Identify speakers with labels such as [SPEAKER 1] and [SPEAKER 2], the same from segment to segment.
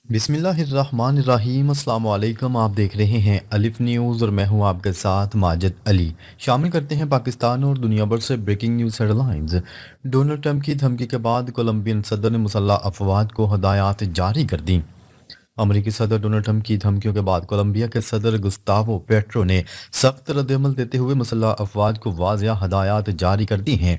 [SPEAKER 1] بسم اللہ الرحمن الرحیم، السلام علیکم۔ آپ دیکھ رہے ہیں الف نیوز اور میں ہوں آپ کے ساتھ ماجد علی۔ شامل کرتے ہیں پاکستان اور دنیا بھر سے breaking news headlines. Donald Trump کی دھمکی کے بعد کولمبین صدر نے مسلح افواج کو ہدایات جاری کر دیں۔ امریکی صدر ڈونلڈ ٹرمپ کی دھمکیوں کے بعد کولمبیا کے صدر گستاوو پیٹرو نے سخت رد عمل دیتے ہوئے مسلح افواج کو واضح ہدایات جاری کر دی ہیں۔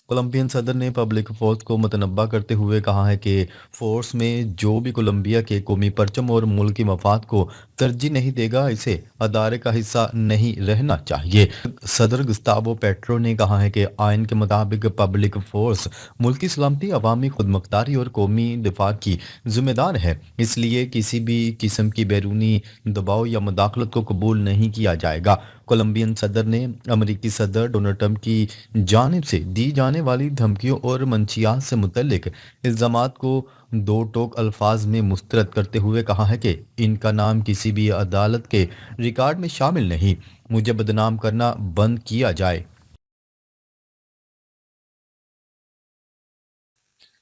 [SPEAKER 1] کولمبین صدر نے پبلک فورس کو متنبہ کرتے ہوئے کہا ہے کہ فورس میں جو بھی کولمبیا کے قومی پرچم اور ملکی مفاد کو ترجیح نہیں دے گا اسے ادارے کا حصہ نہیں رہنا چاہیے۔ صدر گستاوو پیٹرو نے کہا ہے کہ آئین کے مطابق پبلک فورس ملکی سلامتی، عوامی خود مختاری اور قومی دفاع کی ذمہ دار ہے، اس لیے کسی بھی قسم کی بیرونی دباؤ یا مداخلت کو قبول نہیں کیا جائے گا۔ کولمبین صدر نے امریکی صدر ڈونلڈ ٹرمپ کی جانب سے دی جانے والی دھمکیوں اور منشیات سے متعلق الزامات کو دو ٹوک الفاظ میں مسترد کرتے ہوئے کہا ہے کہ ان کا نام کسی بھی عدالت کے ریکارڈ میں شامل نہیں، مجھے بدنام کرنا بند کیا جائے۔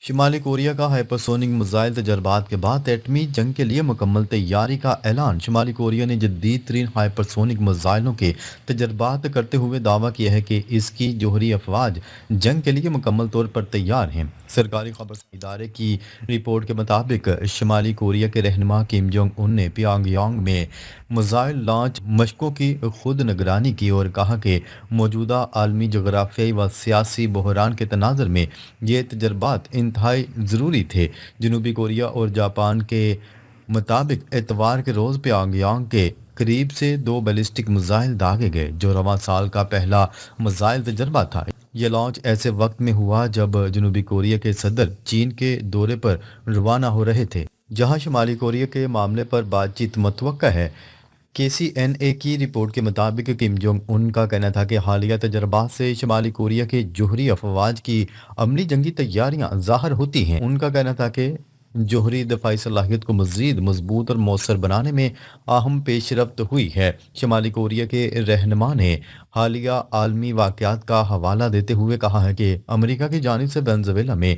[SPEAKER 1] شمالی کوریا کا ہائپرسونک میزائل تجربات کے بعد ایٹمی جنگ کے لیے مکمل تیاری کا اعلان۔ شمالی کوریا نے جدید ترین ہائپرسونک میزائلوں کے تجربات کرتے ہوئے دعویٰ کیا ہے کہ اس کی جوہری افواج جنگ کے لیے مکمل طور پر تیار ہیں۔ سرکاری خبر ادارے کی رپورٹ کے مطابق شمالی کوریا کے رہنما کم جونگ ان نے پیانگ یانگ میں میزائل لانچ مشقوں کی خود نگرانی کی اور کہا کہ موجودہ عالمی جغرافیائی و سیاسی بحران کے تناظر میں یہ تجربات انتہائی ضروری تھے۔ جنوبی کوریا اور جاپان کے مطابق اتوار کے روز پیانگ یانگ کے قریب سے دو بیلسٹک میزائل داغے گئے جو رواں سال کا پہلا میزائل تجربہ تھا۔ یہ لانچ ایسے وقت میں ہوا جب جنوبی کوریا کے صدر چین کے دورے پر روانہ ہو رہے تھے، جہاں شمالی کوریا کے معاملے پر بات چیت متوقع ہے۔ کے سی این اے کی رپورٹ کے مطابق کم جونگ ان کا کہنا تھا کہ حالیہ تجربات سے شمالی کوریا کے جوہری افواج کی عملی جنگی تیاریاں ظاہر ہوتی ہیں۔ ان کا کہنا تھا کہ جوہری دفاعی صلاحیت کو مزید مضبوط اور مؤثر بنانے میں اہم پیش رفت ہوئی ہے۔ شمالی کوریا کے رہنما نے حالیہ عالمی واقعات کا حوالہ دیتے ہوئے کہا ہے کہ امریکہ کی جانب سے وینزویلا میں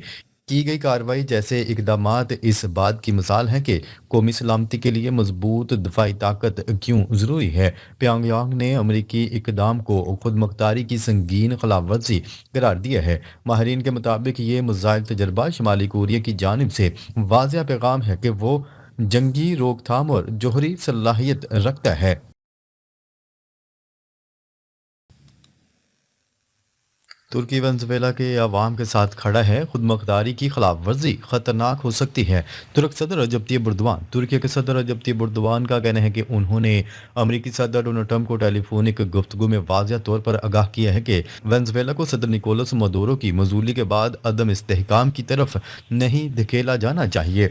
[SPEAKER 1] کی گئی کارروائی جیسے اقدامات اس بات کی مثال ہیں کہ قومی سلامتی کے لیے مضبوط دفاعی طاقت کیوں ضروری ہے۔ پیانگ یانگ نے امریکی اقدام کو خود مختاری کی سنگین خلاف ورزی قرار دیا ہے۔ ماہرین کے مطابق یہ میزائل تجربہ شمالی کوریا کی جانب سے واضح پیغام ہے کہ وہ جنگی روک تھام اور جوہری صلاحیت رکھتا ہے۔ ترکی وینزویلا کے عوام کے ساتھ کھڑا ہے، خود مختاری کی خلاف ورزی خطرناک ہو سکتی ہے۔ ترک صدر رجب طیب اردوان ترکی کے صدر رجب طیب اردوان کا کہنا ہے کہ انہوں نے امریکی صدر ڈونلڈ ٹرمپ کو ٹیلی فونک گفتگو میں واضح طور پر آگاہ کیا ہے کہ وینزویلا کو صدر نکولس مادورو کی معزولی کے بعد عدم استحکام کی طرف نہیں دھکیلا جانا چاہیے۔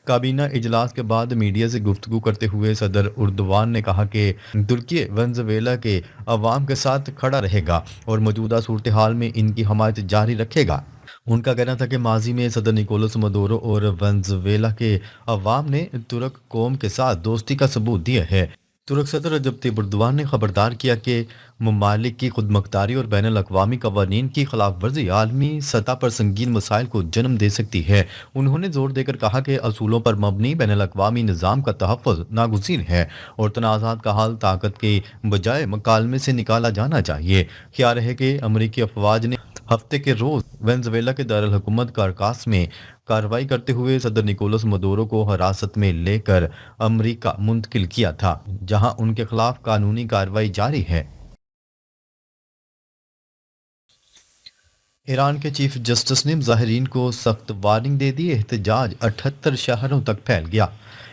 [SPEAKER 1] کابینہ اجلاس کے بعد میڈیا سے گفتگو کرتے ہوئے صدر اردوان نے کہا کہ ترکی وینزویلا کے عوام کے ساتھ کھڑا رہے گا اور موجودہ صورتحال میں ان کی حمایت جاری رکھے گا۔ ان کا کہنا تھا کہ ماضی میں صدر نکولس مادورو اور وینزویلا کے عوام نے ترک قوم کے ساتھ دوستی کا ثبوت دیا ہے۔ ترک صدر رجب طیب اردوان نے خبردار کیا کہ ممالک کی خود مختاری اور بین الاقوامی قوانین کی خلاف ورزی عالمی سطح پر سنگین مسائل کو جنم دے سکتی ہے۔ انہوں نے زور دے کر کہا کہ اصولوں پر مبنی بین الاقوامی نظام کا تحفظ ناگزیر ہے اور تنازعات کا حل طاقت کے بجائے مکالمے سے نکالا جانا چاہیے۔ خیال ہے کہ امریکی افواج نے ہفتے کے روز وینزویلا کے دارالحکومت کارکاس میں کارروائی کرتے ہوئے صدر نکولس مادورو کو حراست میں لے کر امریکہ منتقل کیا تھا، جہاں ان کے خلاف قانونی کارروائی جاری ہے۔ ایران کے چیف جسٹس نے مظاہرین کو سخت وارننگ دے دی، احتجاج 78 شہروں تک پھیل گیا۔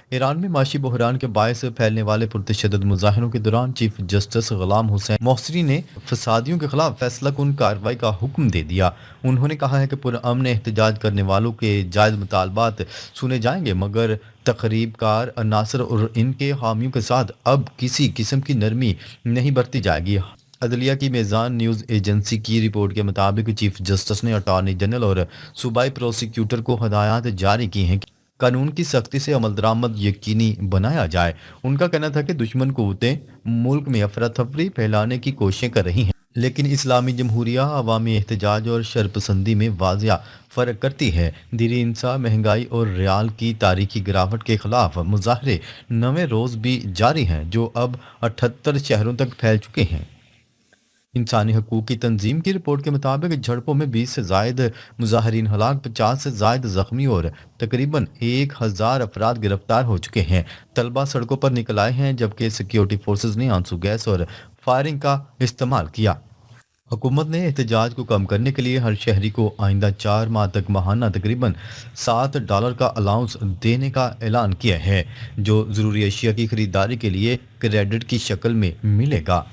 [SPEAKER 1] ایران میں معاشی بحران کے باعث پھیلنے والے پرتشدد مظاہروں کے دوران چیف جسٹس غلام حسین محصری نے فسادیوں کے خلاف فیصلہ کن کارروائی کا حکم دے دیا۔ انہوں نے کہا ہے کہ پرامن احتجاج کرنے والوں کے جائز مطالبات سنے جائیں گے، مگر تخریب کار عناصر اور ان کے حامیوں کے ساتھ اب کسی قسم کی نرمی نہیں برتی جائے گی۔ عدلیہ کی میزان نیوز ایجنسی کی رپورٹ کے مطابق چیف جسٹس نے اٹارنی جنرل اور صوبائی پروسیکیوٹر کو ہدایات جاری کی ہیں کہ قانون کی سختی سے عمل درآمد یقینی بنایا جائے۔ ان کا کہنا تھا کہ دشمن قوتیں ملک میں افراتفری پھیلانے کی کوششیں کر رہی ہیں، لیکن اسلامی جمہوریہ عوامی احتجاج اور شرپسندی میں واضح فرق کرتی ہے۔ دیری انصاف، مہنگائی اور ریال کی تاریخی گراوٹ کے خلاف مظاہرے نویں روز بھی جاری ہیں، جو اب 78 شہروں تک پھیل چکے ہیں۔ انسانی حقوق کی تنظیم کی رپورٹ کے مطابق جھڑپوں میں 20 سے زائد مظاہرین ہلاک، 50 سے زائد زخمی اور تقریباً 1000 افراد گرفتار ہو چکے ہیں۔ طلبہ سڑکوں پر نکل آئے ہیں، جبکہ سیکیورٹی فورسز نے آنسو گیس اور فائرنگ کا استعمال کیا۔ حکومت نے احتجاج کو کم کرنے کے لیے ہر شہری کو آئندہ 4 ماہ تک ماہانہ تقریباً $7 کا الاؤنس دینے کا اعلان کیا ہے، جو ضروری اشیاء کی خریداری کے لیے کریڈٹ کی شکل میں ملے گا۔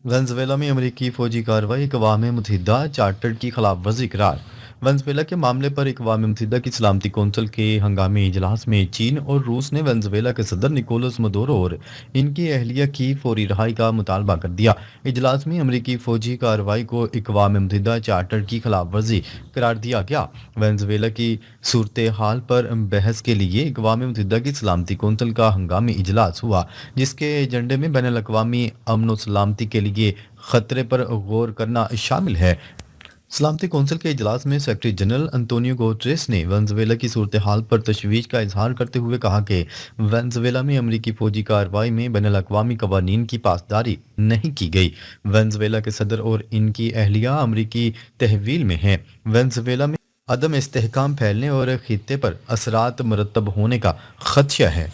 [SPEAKER 1] وینزویلا میں امریکی فوجی کارروائی، اقوام متحدہ چارٹر کی خلاف ورزی قرار۔ وینزویلا کے معاملے پر اقوام متحدہ کی سلامتی کونسل کے ہنگامی اجلاس میں چین اور روس نے وینزویلا کے صدر نکولس مدورو اور ان کی اہلیہ کی فوری رہائی کا مطالبہ کر دیا۔ اجلاس میں امریکی فوجی کارروائی کو اقوام متحدہ چارٹر کی خلاف ورزی قرار دیا گیا۔ وینزویلا کی صورتحال پر بحث کے لیے اقوام متحدہ کی سلامتی کونسل کا ہنگامی اجلاس ہوا، جس کے ایجنڈے میں بین الاقوامی امن و سلامتی کے لیے خطرے پر غور کرنا شامل ہے۔ سلامتی کونسل کے اجلاس میں سیکرٹری جنرل انطونیو گوٹریس نے وینزویلا کی صورتحال پر تشویش کا اظہار کرتے ہوئے کہا کہ وینزویلا میں امریکی فوجی کارروائی میں بین الاقوامی قوانین کی پاسداری نہیں کی گئی۔ وینزویلا کے صدر اور ان کی اہلیہ امریکی تحویل میں ہیں۔ وینزویلا میں عدم استحکام پھیلنے اور خطے پر اثرات مرتب ہونے کا خدشہ ہے۔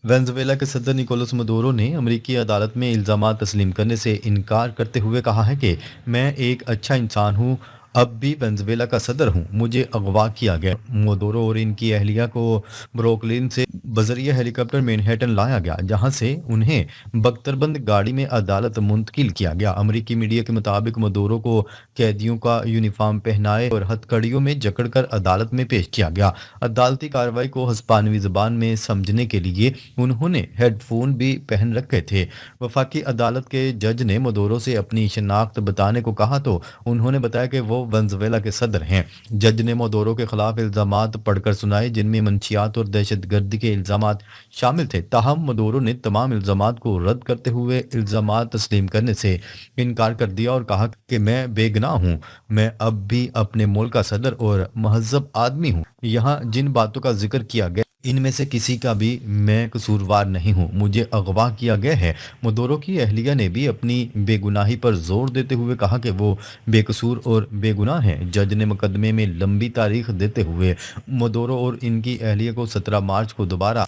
[SPEAKER 1] وینزویلا کے صدر نکولس مدورو نے امریکی عدالت میں الزامات تسلیم کرنے سے انکار کرتے ہوئے کہا ہے کہ میں ایک اچھا انسان ہوں، اب بھی وینزویلا کا صدر ہوں، مجھے اغوا کیا گیا۔ مدورو اور ان کی اہلیہ کو بروکلن سے بذریعہ ہیلی کاپٹر مینہٹن لایا گیا، جہاں سے انہیں بختربند گاڑی میں عدالت منتقل کیا گیا۔ امریکی میڈیا کے مطابق مدورو کو قیدیوں کا یونیفارم پہنائے اور ہتھکڑیوں میں جکڑ کر عدالت میں پیش کیا گیا۔ عدالتی کارروائی کو ہسپانوی زبان میں سمجھنے کے لیے انہوں نے ہیڈ فون بھی پہن رکھے تھے۔ وفاقی عدالت کے جج نے مدورو سے اپنی شناخت بتانے کو کہا تو انہوں نے بتایا کہ وہ وینزویلا کے صدر ہیں۔ جج نے مدورو کے خلاف الزامات پڑھ کر سنائے، جن میں منشیات اور دہشت گردی کے الزامات شامل تھے، تاہم مدورو نے تمام الزامات کو رد کرتے ہوئے الزامات تسلیم کرنے سے انکار کر دیا اور کہا کہ میں بے گناہ ہوں، میں اب بھی اپنے ملک کا صدر اور مہذب آدمی ہوں۔ یہاں جن باتوں کا ذکر کیا گیا ان میں سے کسی کا بھی میں قصوروار نہیں ہوں، مجھے اغوا کیا گیا ہے۔ مدورو کی اہلیہ نے بھی اپنی بے گناہی پر زور دیتے ہوئے کہا کہ وہ بے قصور اور بے گناہ ہیں۔ جج نے مقدمے میں لمبی تاریخ دیتے ہوئے مدورو اور ان کی اہلیہ کو 17 مارچ کو دوبارہ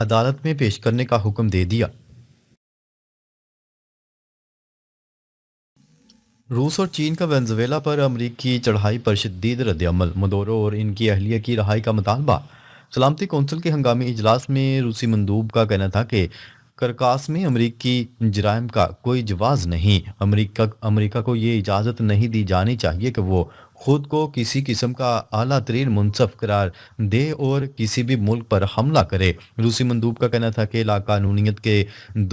[SPEAKER 1] عدالت میں پیش کرنے کا حکم دے دیا۔ روس اور چین کا وینزویلا پر امریکی چڑھائی پر شدید رد عمل، مدورو اور ان کی اہلیہ کی رہائی کا مطالبہ۔ سلامتی کونسل کے ہنگامی اجلاس میں روسی مندوب کا کہنا تھا کہ کرکاس میں امریکی جرائم کا کوئی جواز نہیں۔ امریکہ کو یہ اجازت نہیں دی جانی چاہیے کہ وہ خود کو کسی قسم کا اعلیٰ ترین منصف قرار دے اور کسی بھی ملک پر حملہ کرے۔ روسی مندوب کا کہنا تھا کہ لاقانونیت کے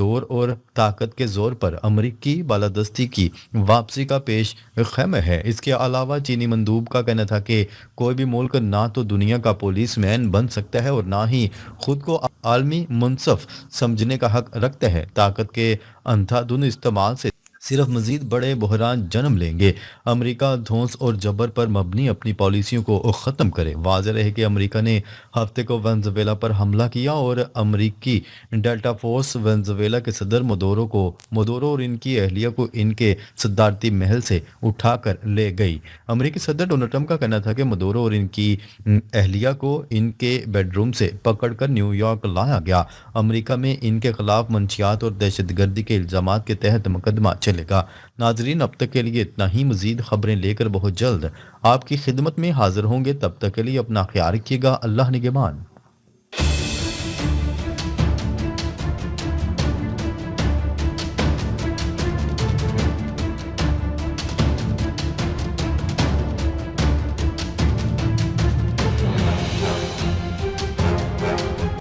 [SPEAKER 1] دور اور طاقت کے زور پر امریکی بالادستی کی واپسی کا پیش خیم ہے۔ اس کے علاوہ چینی مندوب کا کہنا تھا کہ کوئی بھی ملک نہ تو دنیا کا پولیس مین بن سکتا ہے اور نہ ہی خود کو عالمی منصف سمجھنے کا حق رکھتا ہے۔ طاقت کے اندھا دھند استعمال سے صرف مزید بڑے بحران جنم لیں گے۔ امریکہ دھونس اور جبر پر مبنی اپنی پالیسیوں کو ختم کرے۔ واضح رہے کہ امریکہ نے ہفتے کو وینزویلا پر حملہ کیا اور امریکی ڈیلٹا فورس وینزویلا کے صدر مدورو اور ان کی اہلیہ کو ان کے صدارتی محل سے اٹھا کر لے گئی۔ امریکی صدر ڈونلڈ ٹرمپ کا کہنا تھا کہ مدورو اور ان کی اہلیہ کو ان کے بیڈ روم سے پکڑ کر نیو یارک لایا گیا۔ امریکہ میں ان کے خلاف منشیات اور دہشت گردی کے الزامات کے تحت مقدمہ چلے گا۔ ناظرین، اب تک کے لیے اتنا ہی۔ مزید خبریں لے کر بہت جلد آپ کی خدمت میں حاضر ہوں گے، تب تک کے لیے اپنا خیال رکھیے گا۔ اللہ نگہبان۔